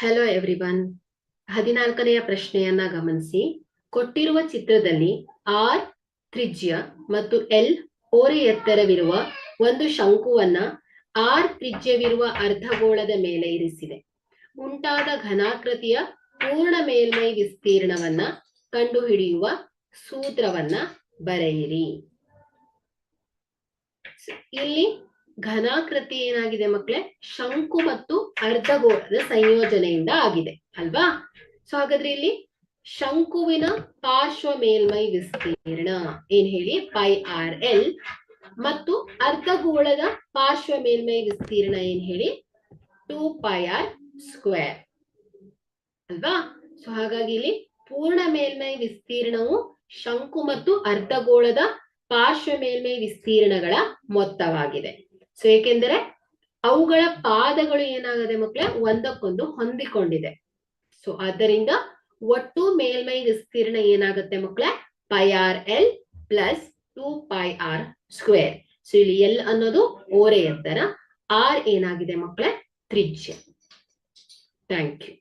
Hello everyone. 14ನೆಯ ಪ್ರಶ್ನೆಯನ್ನ ಗಮನಿಸಿ. ಕೊಟ್ಟಿರುವ ಚಿತ್ರದಲ್ಲಿ ಆರ್ ತ್ರಿಜ್ಯ ಮತ್ತು ಎಲ್ ಓರೆ ಎತ್ತರವಿರುವ ಒಂದು ಶಂಕುವನ್ನ ಆರ್ ತ್ರಿಜ್ಯವಿರುವ ಅರ್ಧಗೋಳದ ಮೇಲೆ ಇರಿಸಿದೆ. ಉಂಟಾದ ಘನಾಕೃತಿಯ ಪೂರ್ಣ ಮೇಲ್ಮೈ ವಿಸ್ತೀರ್ಣವನ್ನ ಕಂಡುಹಿಡಿಯುವ ಸೂತ್ರವನ್ನ ಬರೆಯಿರಿ. ಇಲ್ಲಿ ಘನಾಕೃತಿ ಏನಾಗಿದೆ ಮಕ್ಕಳೇ? ಶಂಕು ಮತ್ತು ಅರ್ಧಗೋಳದ ಸಂಯೋಜನೆಯಿಂದ ಆಗಿದೆ ಅಲ್ವಾ? ಸೊ ಹಾಗಾದ್ರೆ ಇಲ್ಲಿ ಶಂಕುವಿನ ಪಾರ್ಶ್ವ ಮೇಲ್ಮೈ ವಿಸ್ತೀರ್ಣ ಏನ್ ಹೇಳಿ? Pi R l. ಮತ್ತು ಅರ್ಧಗೋಳದ ಪಾರ್ಶ್ವ ಮೇಲ್ಮೈ ವಿಸ್ತೀರ್ಣ ಏನ್ ಹೇಳಿ? 2 ಪೈ ಆರ್ ಸ್ಕ್ವೇರ್ ಅಲ್ವಾ? ಸೊ ಹಾಗಾಗಿ ಇಲ್ಲಿ ಪೂರ್ಣ ಮೇಲ್ಮೈ ವಿಸ್ತೀರ್ಣವು ಶಂಕು ಮತ್ತು ಅರ್ಧಗೋಳದ ಪಾರ್ಶ್ವ ಮೇಲ್ಮೈ ವಿಸ್ತೀರ್ಣಗಳ ಮೊತ್ತವಾಗಿದೆ. ಸೊ ಏಕೆಂದರೆ ಅವುಗಳ ಪಾದಗಳು ಏನಾಗದೆ ಮಕ್ಕಳೇ? ಒಂದಕ್ಕೊಂದು ಹೊಂದಿಕೊಂಡಿದೆ. ಸೊ ಆದ್ದರಿಂದ ಒಟ್ಟು ಮೇಲ್ಮೈ ವಿಸ್ತೀರ್ಣ ಏನಾಗುತ್ತೆ ಮಕ್ಕಳೇ? Pi R L plus 2 pi R square. So ಇಲ್ಲಿ ಎಲ್ ಅನ್ನೋದು ಓರೆ ಎತ್ತರ, ಆರ್ ಏನಾಗಿದೆ ಮಕ್ಕಳೇ? ತ್ರಿಜ್ಯ. Thank you.